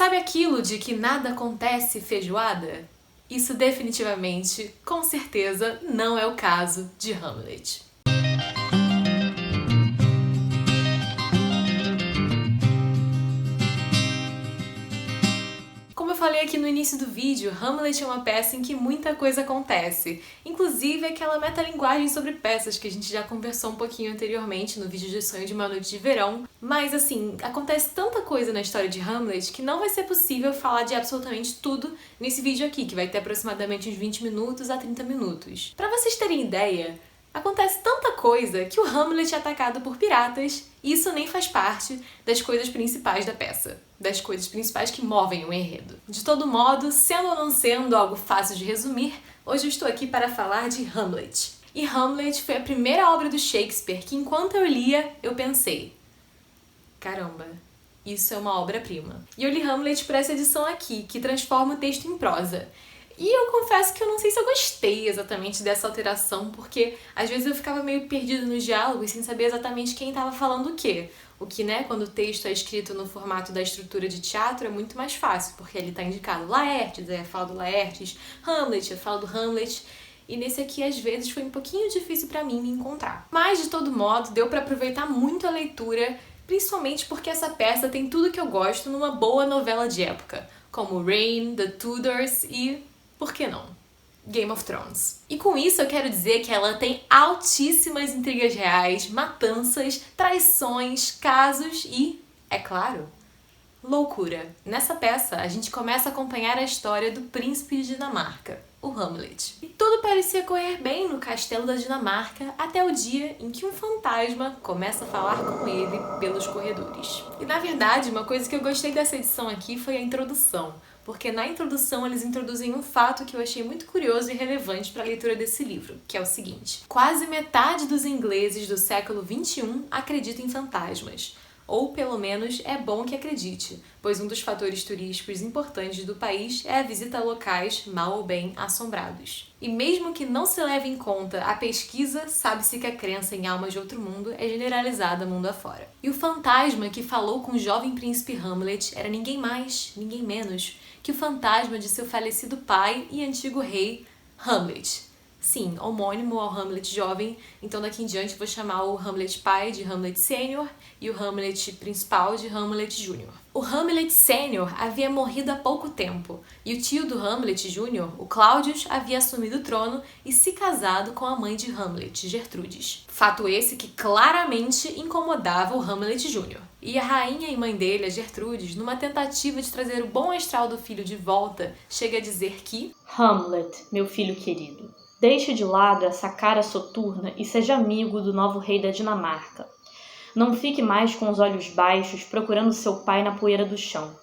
Sabe aquilo de que nada acontece feijoada? Isso definitivamente, com certeza, não é o caso de Hamlet. Como eu falei aqui no início do vídeo, Hamlet é uma peça em que muita coisa acontece. Inclusive aquela metalinguagem sobre peças que a gente já conversou um pouquinho anteriormente no vídeo de Sonho de uma Noite de Verão. Mas assim, acontece tanta coisa na história de Hamlet que não vai ser possível falar de absolutamente tudo nesse vídeo aqui, que vai ter aproximadamente uns 20 minutos a 30 minutos. Pra vocês terem ideia, acontece tanta coisa que o Hamlet é atacado por piratas e isso nem faz parte das coisas principais da peça, das coisas principais que movem o enredo. De todo modo, sendo ou não sendo algo fácil de resumir, hoje eu estou aqui para falar de Hamlet. E Hamlet foi a primeira obra do Shakespeare que, enquanto eu lia, eu pensei: caramba, isso é uma obra-prima. E eu li Hamlet para essa edição aqui, que transforma o texto em prosa. E eu confesso que eu não sei se eu gostei exatamente dessa alteração, porque às vezes eu ficava meio perdido nos diálogos sem saber exatamente quem estava falando o quê. O que, né, quando o texto é escrito no formato da estrutura de teatro é muito mais fácil, porque ele está indicado Laertes, aí fala do Laertes, Hamlet, eu falo do Hamlet, e nesse aqui às vezes foi um pouquinho difícil para mim me encontrar. Mas de todo modo, deu para aproveitar muito a leitura, principalmente porque essa peça tem tudo que eu gosto numa boa novela de época, como Reign, The Tudors e, por que não, Game of Thrones. E com isso eu quero dizer que ela tem altíssimas intrigas reais, matanças, traições, casos e, é claro, loucura. Nessa peça, a gente começa a acompanhar a história do príncipe de Dinamarca, o Hamlet. E tudo parecia correr bem no castelo da Dinamarca até o dia em que um fantasma começa a falar com ele pelos corredores. E na verdade, uma coisa que eu gostei dessa edição aqui foi a introdução, porque na introdução eles introduzem um fato que eu achei muito curioso e relevante para a leitura desse livro, que é o seguinte: quase metade dos ingleses do século XXI acredita em fantasmas. Ou, pelo menos, é bom que acredite, pois um dos fatores turísticos importantes do país é a visita a locais, mal ou bem, assombrados. E mesmo que não se leve em conta a pesquisa, sabe-se que a crença em almas de outro mundo é generalizada mundo afora. E o fantasma que falou com o jovem príncipe Hamlet era ninguém mais, ninguém menos, que o fantasma de seu falecido pai e antigo rei, Hamlet. Sim, homônimo ao Hamlet jovem, então daqui em diante vou chamar o Hamlet pai de Hamlet Sênior e o Hamlet principal de Hamlet Júnior. O Hamlet Sênior havia morrido há pouco tempo, e o tio do Hamlet Júnior, o Claudius, havia assumido o trono e se casado com a mãe de Hamlet, Gertrudes. Fato esse que claramente incomodava o Hamlet Júnior. E a rainha e mãe dele, a Gertrudes, numa tentativa de trazer o bom astral do filho de volta, chega a dizer que: Hamlet, meu filho querido, deixe de lado essa cara soturna e seja amigo do novo rei da Dinamarca. Não fique mais com os olhos baixos procurando seu pai na poeira do chão.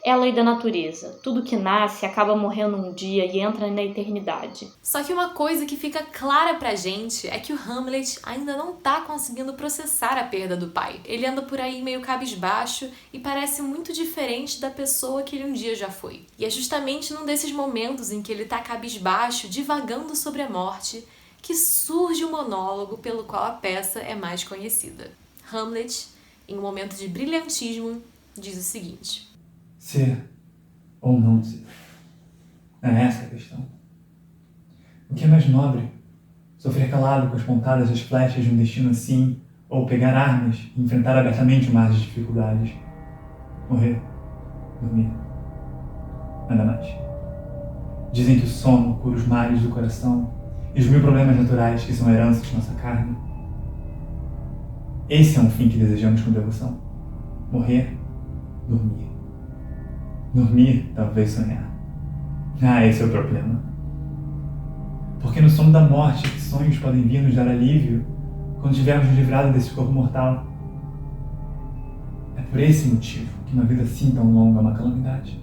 É a lei da natureza. Tudo que nasce acaba morrendo um dia e entra na eternidade. Só que uma coisa que fica clara pra gente é que o Hamlet ainda não tá conseguindo processar a perda do pai. Ele anda por aí meio cabisbaixo e parece muito diferente da pessoa que ele um dia já foi. E é justamente num desses momentos em que ele tá cabisbaixo, divagando sobre a morte, que surge o monólogo pelo qual a peça é mais conhecida. Hamlet, em um momento de brilhantismo, diz o seguinte: ser ou não ser. É essa a questão. O que é mais nobre? Sofrer calado com as pontadas das flechas de um destino assim, ou pegar armas e enfrentar abertamente o mar de dificuldades? Morrer, dormir, nada mais. Dizem que o sono cura os males do coração e os 1000 problemas naturais que são heranças de nossa carne. Esse é um fim que desejamos com devoção. Morrer, dormir. Dormir, talvez sonhar. Esse é o problema. Porque no sono da morte, que sonhos podem vir nos dar alívio quando tivermos nos livrado desse corpo mortal. É por esse motivo que uma vida assim tão longa é uma calamidade.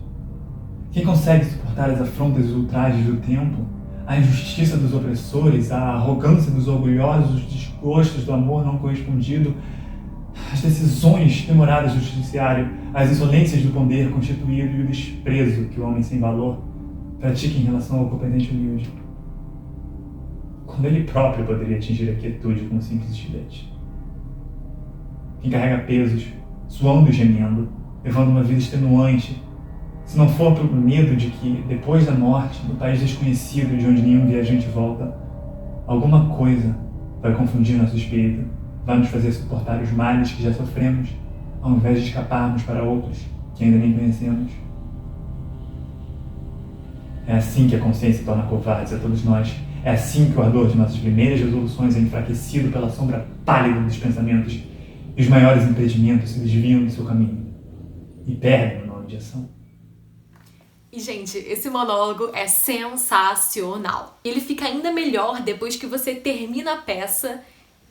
Quem consegue suportar as afrontas e os ultrajes do tempo, a injustiça dos opressores, a arrogância dos orgulhosos, os desgostos do amor não correspondido, as decisões demoradas do judiciário, as insolências do poder constituído e o desprezo que o homem sem valor pratica em relação ao competente humilde, quando ele próprio poderia atingir a quietude com um simples estilete. Quem carrega pesos, suando e gemendo, levando uma vida extenuante, Se não for pelo medo de que, depois da morte, no país desconhecido de onde nenhum viajante volta, alguma coisa vai confundir nosso espírito, vai nos fazer suportar os males que já sofremos, ao invés de escaparmos para outros que ainda nem conhecemos. É assim que a consciência torna covardes a todos nós. É assim que o ardor de nossas primeiras resoluções é enfraquecido pela sombra pálida dos pensamentos, e os maiores impedimentos se desviam do seu caminho e perdem o nome de ação. E, gente, esse monólogo é sensacional. Ele fica ainda melhor depois que você termina a peça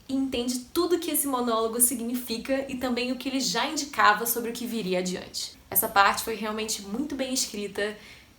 e entende tudo que esse monólogo significa e também o que ele já indicava sobre o que viria adiante. Essa parte foi realmente muito bem escrita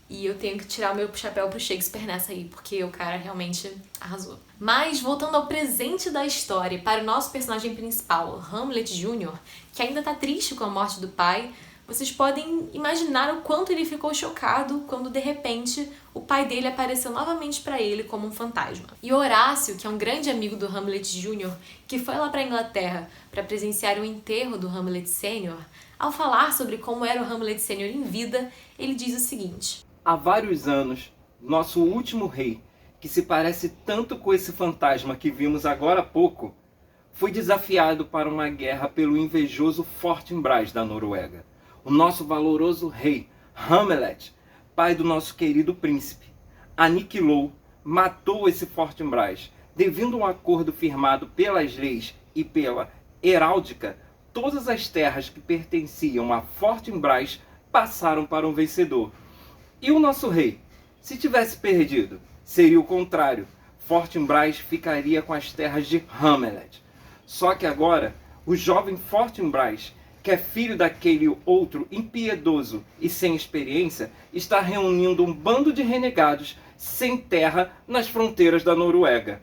e eu tenho que tirar o meu chapéu pro Shakespeare nessa aí, porque o cara realmente arrasou. Mas, voltando ao presente da história, para o nosso personagem principal, Hamlet Jr., que ainda tá triste com a morte do pai, vocês podem imaginar o quanto ele ficou chocado quando, de repente, o pai dele apareceu novamente para ele como um fantasma. E Horácio, que é um grande amigo do Hamlet Jr., que foi lá para a Inglaterra para presenciar o enterro do Hamlet Sr., ao falar sobre como era o Hamlet Sr. em vida, ele diz o seguinte: há vários anos, nosso último rei, que se parece tanto com esse fantasma que vimos agora há pouco, foi desafiado para uma guerra pelo invejoso Fortinbras da Noruega. O nosso valoroso rei, Hamlet, pai do nosso querido príncipe, aniquilou, matou esse Fortinbras. Devido a um acordo firmado pelas leis e pela heráldica, todas as terras que pertenciam a Fortinbras passaram para um vencedor. E o nosso rei, se tivesse perdido, seria o contrário. Fortinbras ficaria com as terras de Hamlet. Só que agora, o jovem Fortinbras, que é filho daquele outro impiedoso e sem experiência, está reunindo um bando de renegados sem terra nas fronteiras da Noruega.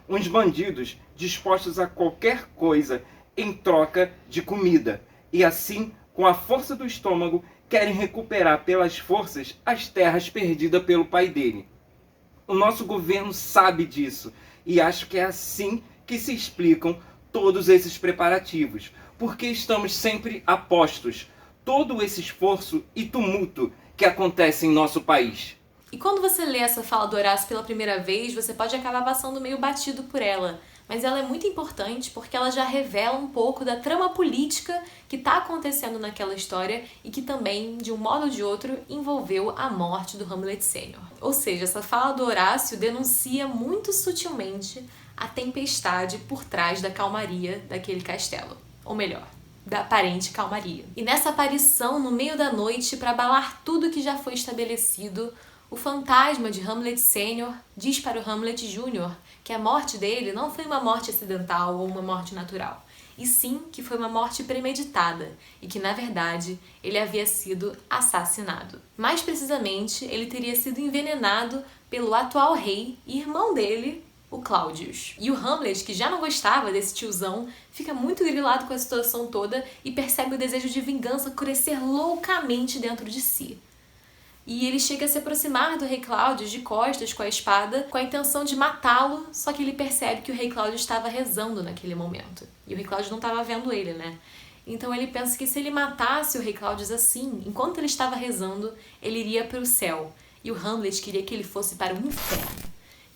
Uns bandidos dispostos a qualquer coisa em troca de comida, e assim, com a força do estômago, querem recuperar pelas forças as terras perdidas pelo pai dele. O nosso governo sabe disso, e acho que é assim que se explicam todos esses preparativos, porque estamos sempre a postos, todo esse esforço e tumulto que acontece em nosso país. E quando você lê essa fala do Horácio pela primeira vez, você pode acabar passando meio batido por ela, mas ela é muito importante porque ela já revela um pouco da trama política que está acontecendo naquela história e que também, de um modo ou de outro, envolveu a morte do Hamlet Sr. Ou seja, essa fala do Horácio denuncia muito sutilmente a tempestade por trás da calmaria daquele castelo. Ou melhor, da aparente calmaria. E nessa aparição no meio da noite, para abalar tudo que já foi estabelecido, o fantasma de Hamlet Sr. diz para o Hamlet Jr. que a morte dele não foi uma morte acidental ou uma morte natural, e sim que foi uma morte premeditada e que, na verdade, ele havia sido assassinado. Mais precisamente, ele teria sido envenenado pelo atual rei e irmão dele, o Claudius. E o Hamlet, que já não gostava desse tiozão, fica muito grilado com a situação toda e percebe o desejo de vingança crescer loucamente dentro de si. E ele chega a se aproximar do rei Claudius de costas com a espada, com a intenção de matá-lo, só que ele percebe que o rei Claudius estava rezando naquele momento. E o rei Claudius não estava vendo ele, né? Então ele pensa que se ele matasse o rei Claudius assim, enquanto ele estava rezando, ele iria para o céu. E o Hamlet queria que ele fosse para o inferno.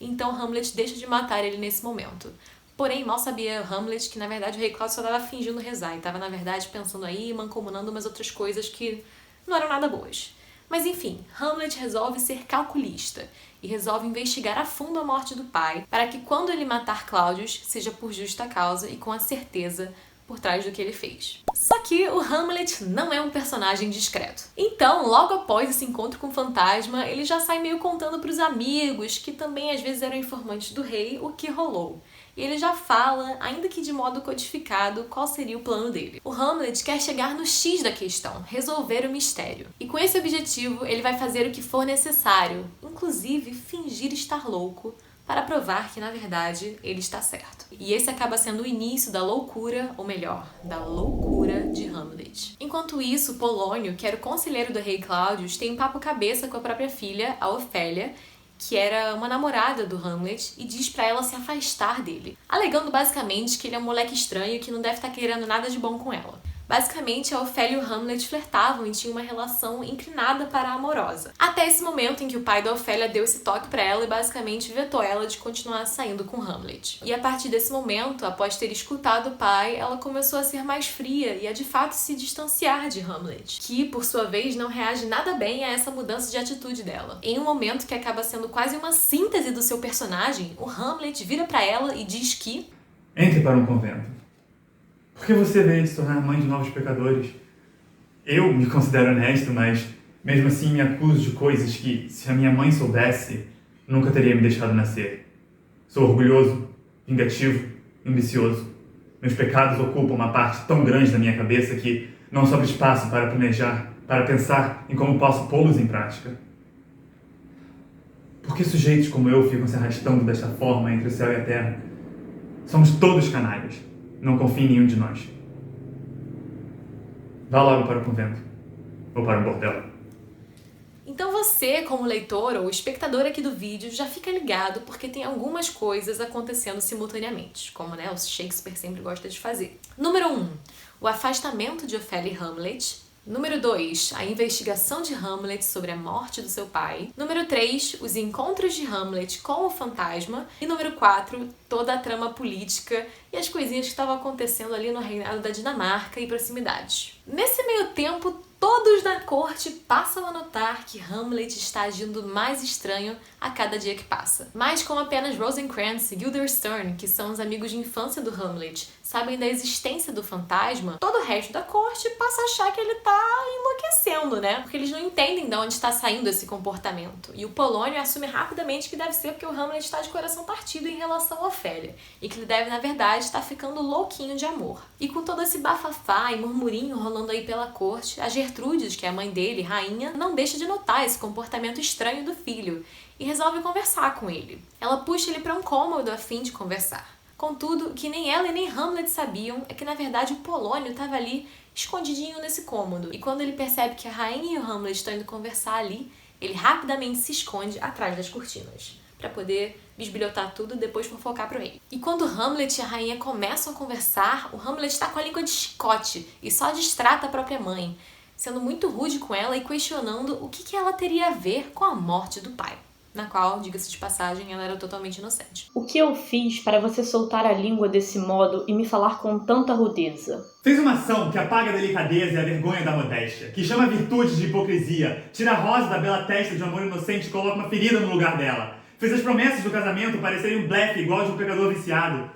Então Hamlet deixa de matar ele nesse momento. Porém, mal sabia Hamlet que, na verdade, o rei Claudius só estava fingindo rezar. E estava, na verdade, pensando aí, mancomunando umas outras coisas que não eram nada boas. Mas enfim, Hamlet resolve ser calculista e resolve investigar a fundo a morte do pai, para que quando ele matar Claudius, seja por justa causa e com a certeza por trás do que ele fez. Só que o Hamlet não é um personagem discreto. Então, logo após esse encontro com o fantasma, ele já sai meio contando para os amigos, que também às vezes eram informantes do rei, o que rolou. E ele já fala, ainda que de modo codificado, qual seria o plano dele. O Hamlet quer chegar no X da questão, resolver o mistério. E com esse objetivo, ele vai fazer o que for necessário, inclusive fingir estar louco, para provar que, na verdade, ele está certo. E esse acaba sendo o início da loucura, ou melhor, da loucura de Hamlet. Enquanto isso, Polônio, que era o conselheiro do rei Claudius, tem um papo-cabeça com a própria filha, a Ofélia, que era uma namorada do Hamlet, e diz pra ela se afastar dele, alegando basicamente que ele é um moleque estranho que não deve estar querendo nada de bom com ela. Basicamente, a Ofélia e o Hamlet flertavam e tinham uma relação inclinada para a amorosa. Até esse momento em que o pai da Ofélia deu esse toque pra ela e basicamente vetou ela de continuar saindo com Hamlet. E a partir desse momento, após ter escutado o pai, ela começou a ser mais fria e a de fato se distanciar de Hamlet, que por sua vez não reage nada bem a essa mudança de atitude dela. Em um momento que acaba sendo quase uma síntese do seu personagem, o Hamlet vira pra ela e diz que entre para um convento. Porque você veio se tornar mãe de novos pecadores. Eu me considero honesto, mas mesmo assim me acuso de coisas que, se a minha mãe soubesse, nunca teria me deixado nascer. Sou orgulhoso, vingativo, ambicioso. Meus pecados ocupam uma parte tão grande da minha cabeça que não sobra espaço para planejar, para pensar em como posso pô-los em prática. Por que sujeitos como eu ficam se arrastando desta forma entre o céu e a terra? Somos todos canalhas. Não confie em nenhum de nós. Vá logo para o convento. Ou para um bordel. Então você, como leitor ou espectador aqui do vídeo, já fica ligado porque tem algumas coisas acontecendo simultaneamente, como o Shakespeare sempre gosta de fazer. Número 1, o afastamento de Ofélia e Hamlet. Número 2, a investigação de Hamlet sobre a morte do seu pai. Número 3, os encontros de Hamlet com o fantasma. E número 4, toda a trama política e as coisinhas que estavam acontecendo ali no reinado da Dinamarca e proximidades. Nesse meio tempo, todos na corte passam a notar que Hamlet está agindo mais estranho a cada dia que passa. Mas como apenas Rosencrantz e Guildenstern, que são os amigos de infância do Hamlet, sabem da existência do fantasma, todo o resto da corte passa a achar que ele tá enlouquecendo, né? Porque eles não entendem de onde está saindo esse comportamento. E o Polônio assume rapidamente que deve ser porque o Hamlet está de coração partido em relação a Ofélia, e que ele deve, na verdade, estar ficando louquinho de amor. E com todo esse bafafá e murmurinho rolando aí pela corte, a Gertrudes, que é a mãe dele, rainha, não deixa de notar esse comportamento estranho do filho e resolve conversar com ele. Ela puxa ele para um cômodo a fim de conversar. Contudo, o que nem ela e nem Hamlet sabiam é que, na verdade, o Polônio estava ali escondidinho nesse cômodo. E quando ele percebe que a rainha e o Hamlet estão indo conversar ali, ele rapidamente se esconde atrás das cortinas, para poder bisbilhotar tudo e depois fofocar pro rei. E quando Hamlet e a rainha começam a conversar, o Hamlet está com a língua de chicote e só distrata a própria mãe, sendo muito rude com ela e questionando o que ela teria a ver com a morte do pai, na qual, diga-se de passagem, ela era totalmente inocente. O que eu fiz para você soltar a língua desse modo e me falar com tanta rudeza? Fez uma ação que apaga a delicadeza e a vergonha da modéstia, que chama a virtude de hipocrisia, tira a rosa da bela testa de um amor inocente e coloca uma ferida no lugar dela. Fez as promessas do casamento parecerem um blefe igual de um pecador viciado.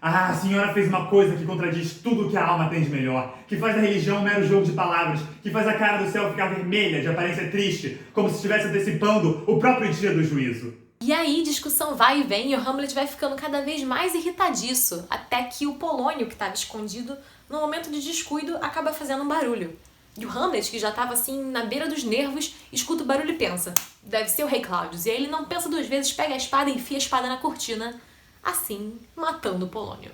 Ah, a senhora fez uma coisa que contradiz tudo o que a alma tem de melhor, que faz da religião um mero jogo de palavras, que faz a cara do céu ficar vermelha, de aparência triste, como se estivesse antecipando o próprio dia do juízo. E aí, discussão vai e vem e o Hamlet vai ficando cada vez mais irritadiço, até que o Polônio, que estava escondido, no momento de descuido, acaba fazendo um barulho. E o Hamlet, que já estava assim na beira dos nervos, escuta o barulho e pensa, deve ser o rei Claudius. E aí ele não pensa duas vezes, pega a espada e enfia a espada na cortina, assim, matando o Polônio.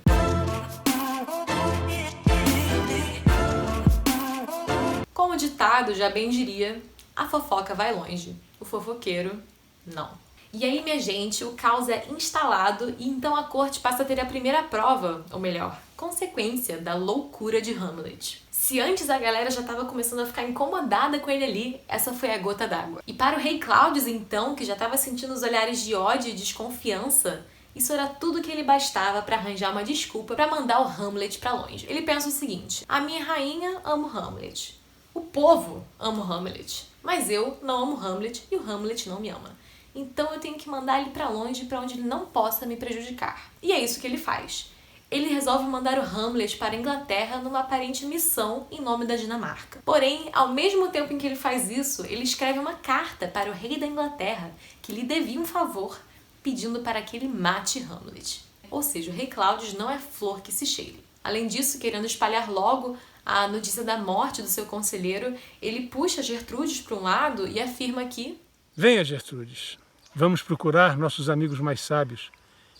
Como o ditado já bem diria, a fofoca vai longe, o fofoqueiro não. E aí, minha gente, o caos é instalado e então a corte passa a ter a primeira prova, ou melhor, consequência da loucura de Hamlet. Se antes a galera já estava começando a ficar incomodada com ele ali, essa foi a gota d'água. E para o rei Claudius, então, que já estava sentindo os olhares de ódio e desconfiança, isso era tudo que ele bastava para arranjar uma desculpa para mandar o Hamlet para longe. Ele pensa o seguinte, a minha rainha ama o Hamlet, o povo ama o Hamlet, mas eu não amo Hamlet e o Hamlet não me ama. Então eu tenho que mandar ele para longe, para onde ele não possa me prejudicar. E é isso que ele faz. Ele resolve mandar o Hamlet para a Inglaterra numa aparente missão em nome da Dinamarca. Porém, ao mesmo tempo em que ele faz isso, ele escreve uma carta para o rei da Inglaterra, que lhe devia um favor, pedindo para que ele mate Hamlet. Ou seja, o rei Claudius não é flor que se cheire. Além disso, querendo espalhar logo a notícia da morte do seu conselheiro, ele puxa Gertrudes para um lado e afirma que... Venha, Gertrudes. Vamos procurar nossos amigos mais sábios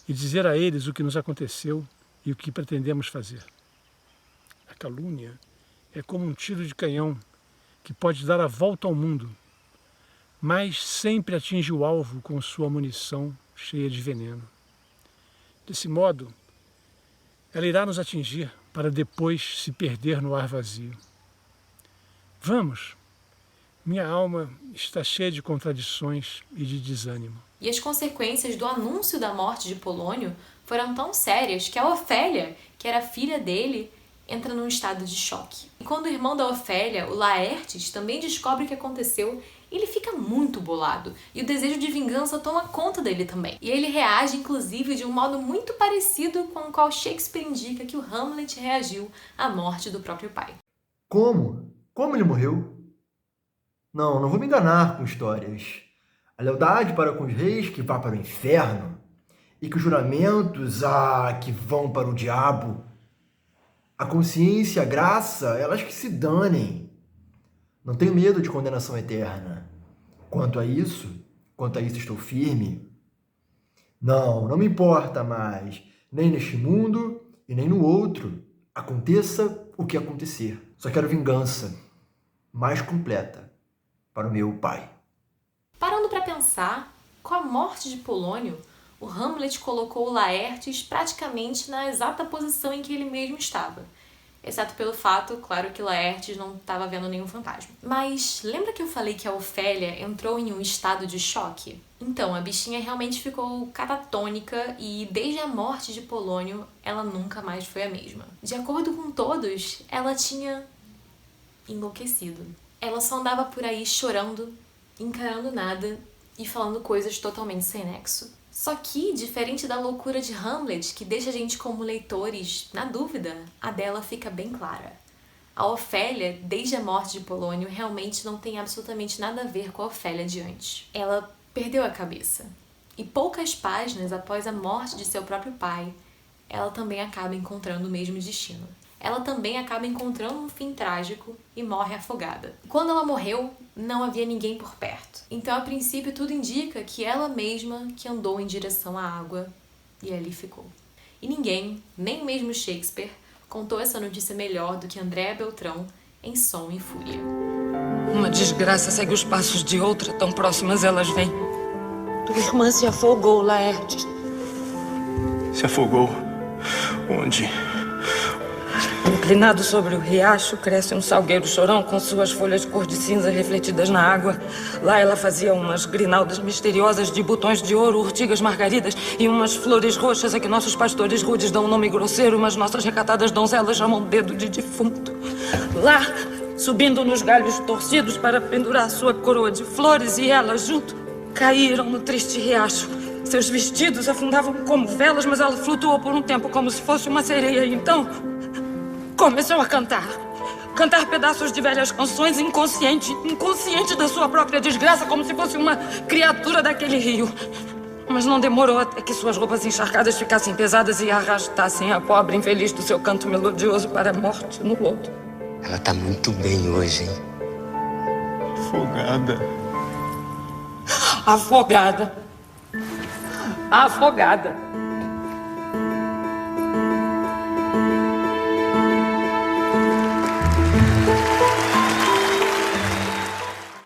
e dizer a eles o que nos aconteceu e o que pretendemos fazer. A calúnia é como um tiro de canhão que pode dar a volta ao mundo, mas sempre atinge o alvo com sua munição cheia de veneno. Desse modo, ela irá nos atingir, para depois se perder no ar vazio. Vamos! Minha alma está cheia de contradições e de desânimo. E as consequências do anúncio da morte de Polônio foram tão sérias que a Ofélia, que era filha dele, entra num estado de choque. E quando o irmão da Ofélia, o Laertes, também descobre o que aconteceu, ele fica muito bolado e o desejo de vingança toma conta dele também. E ele reage, inclusive, de um modo muito parecido com o qual Shakespeare indica que o Hamlet reagiu à morte do próprio pai. Como? Como ele morreu? Não vou me enganar com histórias. A lealdade para com os reis que vá para o inferno e que os juramentos, que vão para o diabo. A consciência, a graça, elas que se danem. Não tenho medo de condenação eterna. Quanto a isso estou firme. Não me importa mais, nem neste mundo e nem no outro. Aconteça o que acontecer. Só quero vingança mais completa para o meu pai. Parando para pensar, com a morte de Polônio, o Hamlet colocou o Laertes praticamente na exata posição em que ele mesmo estava. Exceto pelo fato, claro, que Laertes não estava vendo nenhum fantasma. Mas lembra que eu falei que a Ofélia entrou em um estado de choque? Então, a bichinha realmente ficou catatônica e desde a morte de Polônio, ela nunca mais foi a mesma. De acordo com todos, ela tinha enlouquecido. Ela só andava por aí chorando, encarando nada e falando coisas totalmente sem nexo. Só que, diferente da loucura de Hamlet, que deixa a gente como leitores na dúvida, a dela fica bem clara. A Ofélia, desde a morte de Polônio, realmente não tem absolutamente nada a ver com a Ofélia de antes. Ela perdeu a cabeça. E poucas páginas após a morte de seu próprio pai, ela também acaba encontrando o mesmo destino. Ela também acaba encontrando um fim trágico e morre afogada. Quando ela morreu, não havia ninguém por perto. Então, a princípio, tudo indica que ela mesma que andou em direção à água e ali ficou. E ninguém, nem mesmo Shakespeare, contou essa notícia melhor do que Andréa Beltrão em Som e Fúria. Uma desgraça segue os passos de outra, tão próximas elas vêm. Tua irmã se afogou, Laertes. Se afogou? Onde? Inclinado sobre o riacho, cresce um salgueiro chorão com suas folhas cor de cinza refletidas na água. Lá ela fazia umas grinaldas misteriosas de botões de ouro, urtigas margaridas e umas flores roxas a que nossos pastores rudes dão um nome grosseiro, mas nossas recatadas donzelas chamam dedo de defunto. Lá, subindo nos galhos torcidos para pendurar sua coroa de flores e ela junto, caíram no triste riacho. Seus vestidos afundavam como velas, mas ela flutuou por um tempo como se fosse uma sereia. E então começou a cantar pedaços de velhas canções, inconsciente da sua própria desgraça, como se fosse uma criatura daquele rio. Mas não demorou até que suas roupas encharcadas ficassem pesadas e arrastassem a pobre infeliz do seu canto melodioso para a morte no lodo. Ela tá muito bem hoje, hein? Afogada. Afogada. Afogada.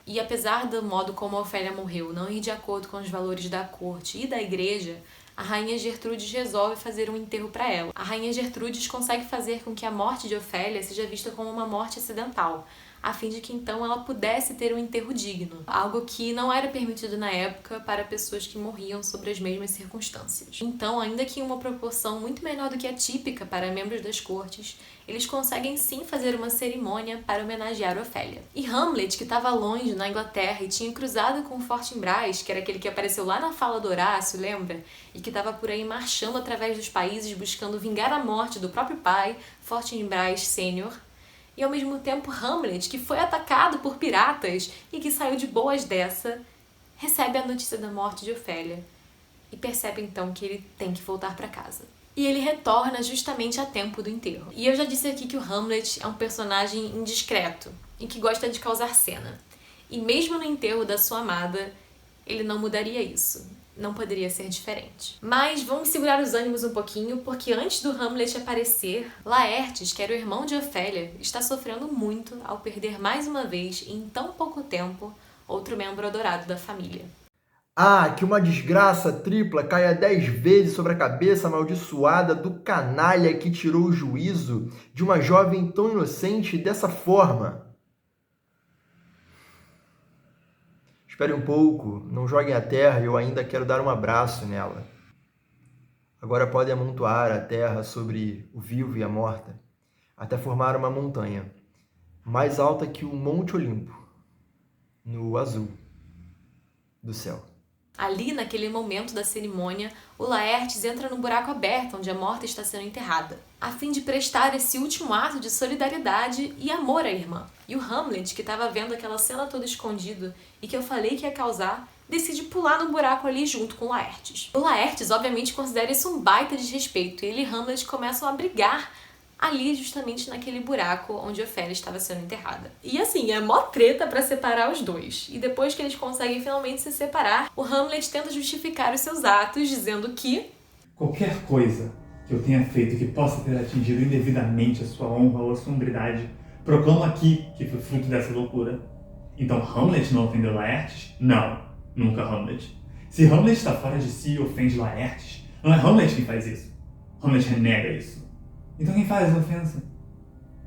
E apesar do modo como a Ofélia morreu não ir de acordo com os valores da corte e da igreja, a rainha Gertrudes resolve fazer um enterro para ela. A rainha Gertrudes consegue fazer com que a morte de Ofélia seja vista como uma morte acidental, a fim de que então ela pudesse ter um enterro digno, algo que não era permitido na época para pessoas que morriam sobre as mesmas circunstâncias. Então, ainda que em uma proporção muito menor do que a típica para membros das cortes, eles conseguem sim fazer uma cerimônia para homenagear Ofélia. E Hamlet, que estava longe na Inglaterra e tinha cruzado com Fortinbras, que era aquele que apareceu lá na fala do Horácio, lembra? E que estava por aí marchando através dos países buscando vingar a morte do próprio pai, Fortinbras Sênior. E ao mesmo tempo Hamlet, que foi atacado por piratas e que saiu de boas dessa, recebe a notícia da morte de Ofélia e percebe então que ele tem que voltar para casa. E ele retorna justamente a tempo do enterro. E eu já disse aqui que o Hamlet é um personagem indiscreto e que gosta de causar cena. E mesmo no enterro da sua amada, ele não mudaria isso. Não poderia ser diferente. Mas vamos segurar os ânimos um pouquinho, porque antes do Hamlet aparecer, Laertes, que era o irmão de Ofélia, está sofrendo muito ao perder mais uma vez, em tão pouco tempo, outro membro adorado da família. Ah, que uma desgraça tripla caia 10 vezes sobre a cabeça amaldiçoada do canalha que tirou o juízo de uma jovem tão inocente dessa forma. Espere um pouco, não joguem a terra, eu ainda quero dar um abraço nela. Agora podem amontoar a terra sobre o vivo e a morta, até formar uma montanha, mais alta que o Monte Olimpo, no azul do céu. Ali, naquele momento da cerimônia, o Laertes entra no buraco aberto onde a morta está sendo enterrada, a fim de prestar esse último ato de solidariedade e amor à irmã. E o Hamlet, que estava vendo aquela cena toda escondido e que eu falei que ia causar, decide pular no buraco ali junto com o Laertes. O Laertes, obviamente, considera isso um baita desrespeito e ele e Hamlet começam a brigar ali justamente naquele buraco onde Ofélia estava sendo enterrada. E assim, é mó treta pra separar os dois. E depois que eles conseguem finalmente se separar, o Hamlet tenta justificar os seus atos, dizendo que qualquer coisa que eu tenha feito que possa ter atingido indevidamente a sua honra ou a sua hombridade, proclamo aqui que foi fruto dessa loucura. Então Hamlet não ofendeu Laertes? Não, nunca Hamlet. Se Hamlet está fora de si e ofende Laertes, não é Hamlet quem faz isso. Hamlet renega isso. Então quem faz a ofensa?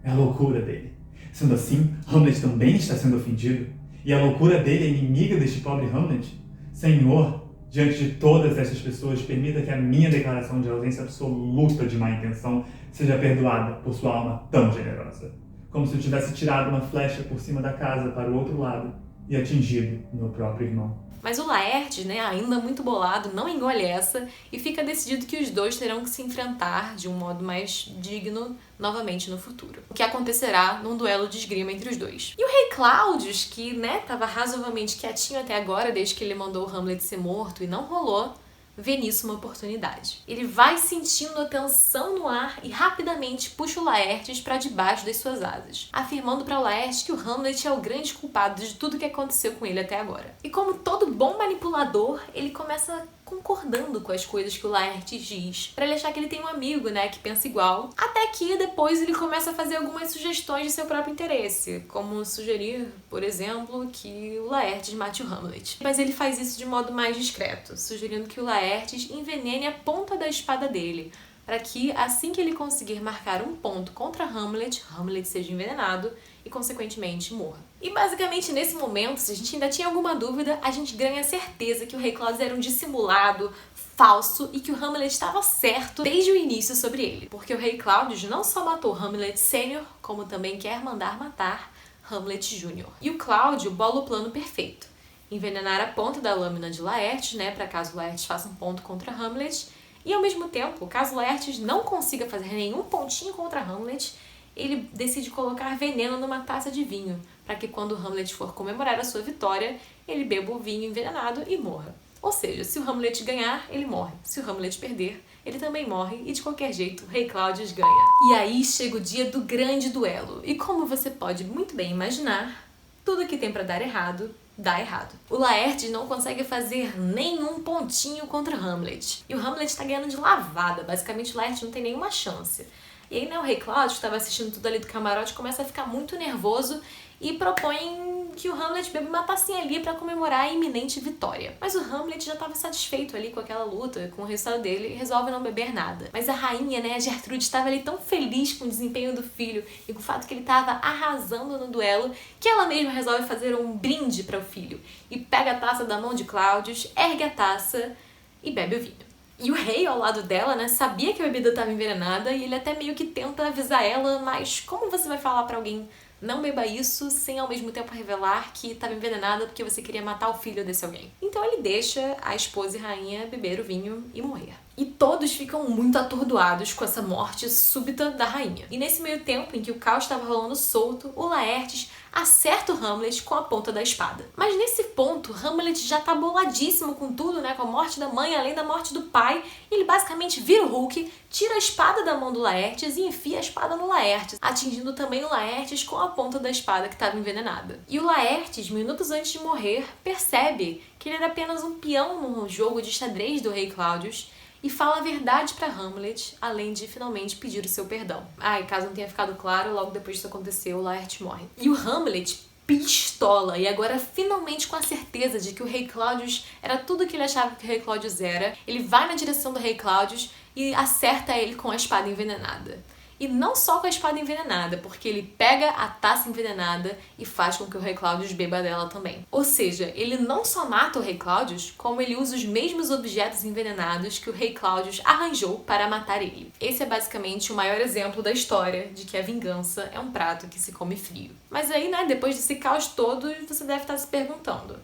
É a loucura dele. Sendo assim, Hamlet também está sendo ofendido, e a loucura dele é inimiga deste pobre Hamlet. Senhor, diante de todas essas pessoas, permita que a minha declaração de ausência absoluta de má intenção seja perdoada por sua alma tão generosa, como se eu tivesse tirado uma flecha por cima da casa para o outro lado e atingido meu próprio irmão. Mas o Laertes, ainda muito bolado, não engole essa e fica decidido que os dois terão que se enfrentar de um modo mais digno novamente no futuro. O que acontecerá num duelo de esgrima entre os dois. E o rei Claudius, que estava razoavelmente quietinho até agora, desde que ele mandou o Hamlet ser morto e não rolou, vê nisso uma oportunidade. Ele vai sentindo a tensão no ar e rapidamente puxa o Laertes para debaixo das suas asas, afirmando para o Laertes que o Hamlet é o grande culpado de tudo que aconteceu com ele até agora. E como todo bom manipulador, ele começa concordando com as coisas que o Laertes diz, para ele achar que ele tem um amigo, que pensa igual, até que depois ele começa a fazer algumas sugestões de seu próprio interesse, como sugerir, por exemplo, que o Laertes mate o Hamlet. Mas ele faz isso de modo mais discreto, sugerindo que o Laertes envenene a ponta da espada dele, para que, assim que ele conseguir marcar um ponto contra Hamlet, Hamlet seja envenenado e, consequentemente, morra. E, basicamente, nesse momento, se a gente ainda tinha alguma dúvida, a gente ganha a certeza que o rei Claudius era um dissimulado, falso, e que o Hamlet estava certo desde o início sobre ele. Porque o rei Claudius não só matou Hamlet Sênior, como também quer mandar matar Hamlet Júnior. E o Cláudio bola o plano perfeito. Envenenar a ponta da lâmina de Laertes, para caso Laertes faça um ponto contra Hamlet. E, ao mesmo tempo, caso Laertes não consiga fazer nenhum pontinho contra Hamlet, ele decide colocar veneno numa taça de vinho, para que quando Hamlet for comemorar a sua vitória, ele beba o vinho envenenado e morra. Ou seja, se o Hamlet ganhar, ele morre. Se o Hamlet perder, ele também morre e, de qualquer jeito, o rei Claudius ganha. E aí chega o dia do grande duelo. E como você pode muito bem imaginar, tudo que tem para dar errado, dá errado. O Laertes não consegue fazer nenhum pontinho contra Hamlet. E o Hamlet está ganhando de lavada. Basicamente, o Laertes não tem nenhuma chance. E aí, o rei Claudius, que estava assistindo tudo ali do camarote, começa a ficar muito nervoso e propõe que o Hamlet beba uma tacinha ali para comemorar a iminente vitória. Mas o Hamlet já estava satisfeito ali com aquela luta, com o resultado dele, e resolve não beber nada. Mas a rainha, a Gertrude, estava ali tão feliz com o desempenho do filho e com o fato que ele estava arrasando no duelo, que ela mesma resolve fazer um brinde para o filho. E pega a taça da mão de Claudius, ergue a taça e bebe o vinho. E o rei, ao lado dela, sabia que a bebida estava envenenada e ele até meio que tenta avisar ela, mas como você vai falar pra alguém não beba isso sem ao mesmo tempo revelar que estava envenenada porque você queria matar o filho desse alguém? Então ele deixa a esposa e rainha beber o vinho e morrer. E todos ficam muito atordoados com essa morte súbita da rainha. E nesse meio tempo em que o caos estava rolando solto, o Laertes acerta o Hamlet com a ponta da espada. Mas nesse ponto, Hamlet já tá boladíssimo com tudo, com a morte da mãe, além da morte do pai. Ele basicamente vira o Hulk, tira a espada da mão do Laertes e enfia a espada no Laertes, atingindo também o Laertes com a ponta da espada que estava envenenada. E o Laertes, minutos antes de morrer, percebe que ele era apenas um peão no jogo de xadrez do rei Claudius e fala a verdade para Hamlet, além de finalmente pedir o seu perdão. E caso não tenha ficado claro, logo depois disso acontecer, o Laertes morre. E o Hamlet, pistola, e agora finalmente com a certeza de que o Rei Claudius era tudo que ele achava que o Rei Claudius era, ele vai na direção do Rei Claudius e acerta ele com a espada envenenada. E não só com a espada envenenada, porque ele pega a taça envenenada e faz com que o Rei Claudius beba dela também. Ou seja, ele não só mata o Rei Claudius, como ele usa os mesmos objetos envenenados que o Rei Claudius arranjou para matar ele. Esse é basicamente o maior exemplo da história de que a vingança é um prato que se come frio. Mas aí, né, depois desse caos todo, você deve estar se perguntando: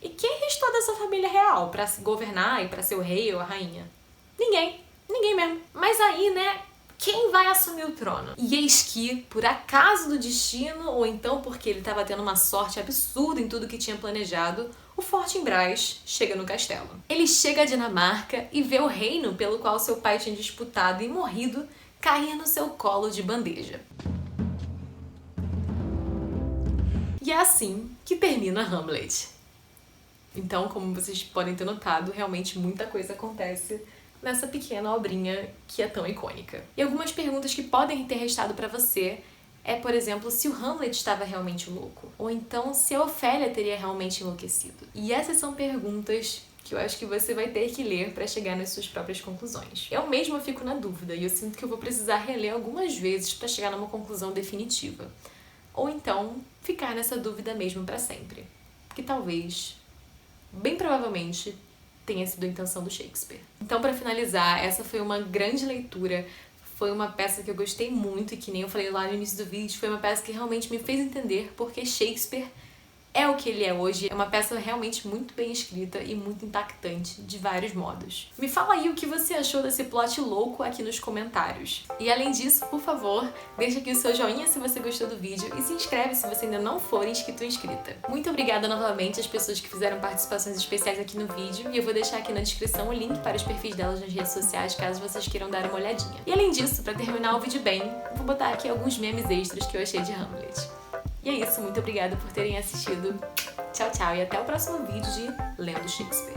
e quem restou dessa família real para se governar e para ser o rei ou a rainha? Ninguém mesmo. Mas aí, né, quem vai assumir o trono? E eis que, por acaso do destino, ou então porque ele estava tendo uma sorte absurda em tudo que tinha planejado, o Fortinbras chega no castelo. Ele chega à Dinamarca e vê o reino pelo qual seu pai tinha disputado e morrido cair no seu colo de bandeja. E é assim que termina Hamlet. Então, como vocês podem ter notado, realmente muita coisa acontece nessa pequena obrinha que é tão icônica. E algumas perguntas que podem ter restado pra você é, por exemplo, se o Hamlet estava realmente louco, ou então se a Ofélia teria realmente enlouquecido. E essas são perguntas que eu acho que você vai ter que ler para chegar nas suas próprias conclusões. Eu mesma fico na dúvida e eu sinto que eu vou precisar reler algumas vezes para chegar numa conclusão definitiva. Ou então ficar nessa dúvida mesmo para sempre. Que talvez, bem provavelmente, tenha sido a intenção do Shakespeare. Então, para finalizar, essa foi uma grande leitura, foi uma peça que eu gostei muito e que nem eu falei lá no início do vídeo, foi uma peça que realmente me fez entender porque Shakespeare é o que ele é hoje. É uma peça realmente muito bem escrita e muito impactante de vários modos. Me fala aí o que você achou desse plot louco aqui nos comentários. E além disso, por favor, deixa aqui o seu joinha se você gostou do vídeo e se inscreve se você ainda não for inscrito ou inscrita. Muito obrigada novamente às pessoas que fizeram participações especiais aqui no vídeo e eu vou deixar aqui na descrição o link para os perfis delas nas redes sociais caso vocês queiram dar uma olhadinha. E além disso, para terminar o vídeo bem, vou botar aqui alguns memes extras que eu achei de Hamlet. E é isso, muito obrigada por terem assistido. Tchau, tchau, e até o próximo vídeo de Lendo Shakespeare.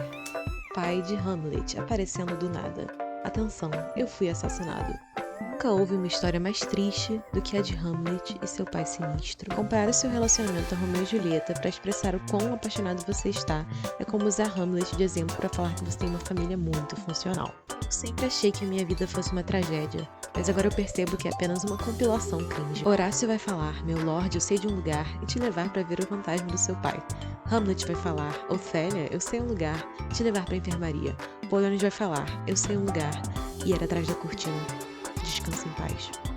Pai de Hamlet aparecendo do nada. Atenção, eu fui assassinado. Nunca houve uma história mais triste do que a de Hamlet e seu pai sinistro. Comparar o seu relacionamento a Romeu e Julieta para expressar o quão apaixonado você está é como usar Hamlet de exemplo para falar que você tem uma família muito funcional. Eu sempre achei que a minha vida fosse uma tragédia, mas agora eu percebo que é apenas uma compilação cringe. Horácio vai falar, meu lord, eu sei de um lugar, e te levar para ver o fantasma do seu pai. Hamlet vai falar, Ofélia, eu sei um lugar, e te levar para a enfermaria. Polônio vai falar, eu sei um lugar, e era atrás da cortina. Descanse em paz.